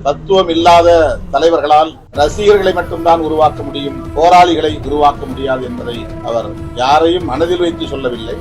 தத்துவம் இல்லாத தலைவர்களால் ரசிகர்களை மட்டும்தான் உருவாக்க முடியும், போராளிகளை உருவாக்க முடியாது என்பதை அவர் யாரையும் மனதில் வைத்து சொல்லவில்லை.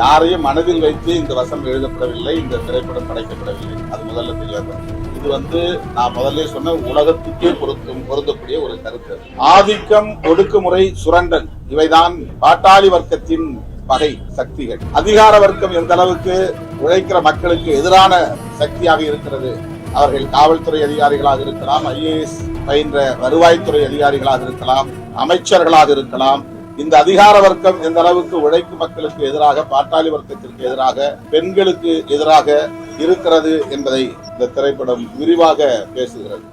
யாரையும் மனதில் வைத்து இந்த வசனம் எழுதப்படவில்லை, இந்த திரைப்படம் படைக்கப்படவில்லை. அது முதல்ல தெரியாது. இது நான் முதல்ல சொன்ன உலகத்துக்கே பொருந்தக்கூடிய ஒரு கருத்து. ஆதிக்கம், ஒடுக்குமுறை, சுரண்டல் இவைதான் பாட்டாளி வர்க்கத்தின் பகை சக்திகள். அதிகார வர்க்கம் எந்த அளவுக்கு உழைக்கிற மக்களுக்கு எதிரான சக்தியாக இருக்கிறது. அவர்கள் காவல்துறை அதிகாரிகளாக இருக்கலாம், ஐஏஎஸ் பயின்ற வருவாய்த்துறை அதிகாரிகளாக இருக்கலாம், அமைச்சர்களாக இருக்கலாம். இந்த அதிகார வர்க்கம் எந்த அளவுக்கு உழைக்கும் மக்களுக்கு எதிராக, பாட்டாளி வர்க்கத்திற்கு எதிராக, பெண்களுக்கு எதிராக இருக்கிறது என்பதை இந்த திரைப்படம் விரிவாக பேசுகிறது.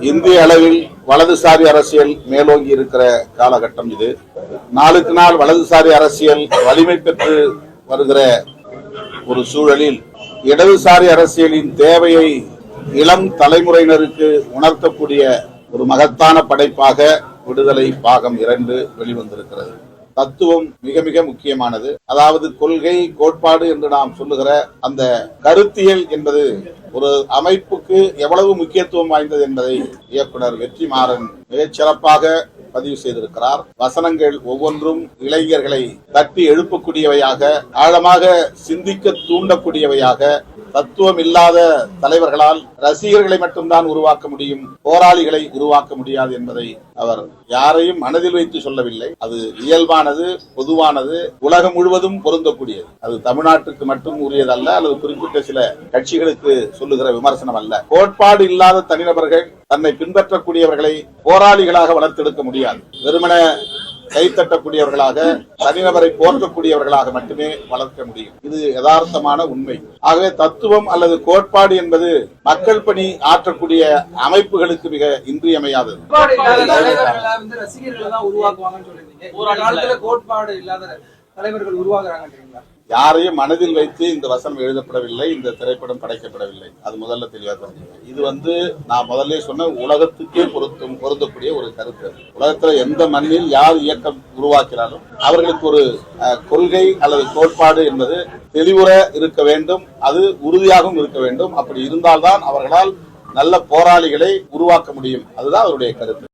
இந்திய அளவில் வலதுசாரி அரசியல் மேலோங்கி இருக்கிற காலகட்டம் இது. நாளுக்கு நாள் வலதுசாரி அரசியல் வலிமை பெற்று வருகிற ஒரு சூழலில் இடதுசாரி அரசியலின் தேவையை இளம் தலைமுறையினருக்கு உணர்த்தக்கூடிய ஒரு மகத்தான படைப்பாக விடுதலை பாகம் 2 வெளிவந்திருக்கிறது. தத்துவம் மிக மிக முக்கியமானது. அதாவது கொள்கை, கோட்பாடு என்று நாம் சொல்லுகிற அந்த கருத்தியல் என்பது ஒரு அமைப்புக்கு எவ்வளவு முக்கியத்துவம் வாய்ந்தது என்பதை இயக்குனர் வெற்றிமாறன் மிகச் சிறப்பாக பதிவு செய்திருக்கிறார். வசனங்கள் ஒவ்வொன்றும் இளைஞர்களை தட்டி எழுப்பக்கூடியவையாக, ஆழமாக சிந்திக்க தூண்டக்கூடியவையாக, தத்துவம் இல்லாத தலைவர்களால் ரசிகர்களை மட்டும்தான் உருவாக்க முடியும், போராளிகளை உருவாக்க முடியாது என்பதை அவர் யாரையும் மனதில் வைத்து சொல்லவில்லை. அது இயல்பானது, பொதுவானது, உலகம் முழுவதும் பொருந்தக்கூடியது. அது தமிழ்நாட்டுக்கு மட்டும் உரியதல்ல, அல்லது குறிப்பிட்ட சில கட்சிகளுக்கு சொல்லுகிற விமர்சனம் அல்ல. கோட்பாடு இல்லாத தனிநபர்கள் தன்னை பின்பற்றக்கூடியவர்களை போராளிகளாக வளர்த்தெடுக்க முடியாது. வெறுமன கைத்தட்டக்கூடியவர்களாக, தனிநபரை போற்றக்கூடியவர்களாக மட்டுமே வளர்க்க முடியும். இது யதார்த்தமான உண்மை. ஆகவே தத்துவம் அல்லது கோட்பாடு என்பது மக்கள் பணி ஆற்றக்கூடிய அமைப்புகளுக்கு மிக இன்றியமையாதது. கோட்பாடு இல்லாத தலைவர்கள் உருவாக்குறாங்க. யாரையும் மனதில் வைத்து இந்த வசனம் எழுதப்படவில்லை, இந்த திரைப்படம் படைக்கப்படவில்லை. அது முதல்ல தெளிவாக. இது நான் முதல்ல சொன்ன உலகத்துக்கே பொருந்தக்கூடிய ஒரு கருத்து. உலகத்துல எந்த மண்ணில் யார் இயக்கம் உருவாக்கினாலும் அவர்களுக்கு ஒரு கொள்கை அல்லது கோட்பாடு என்பது தெளிவுற இருக்க வேண்டும், அது உறுதியாகவும் இருக்க வேண்டும். அப்படி இருந்தால்தான் அவர்களால் நல்ல போராளிகளை உருவாக்க முடியும். அதுதான் அவருடைய கருத்து.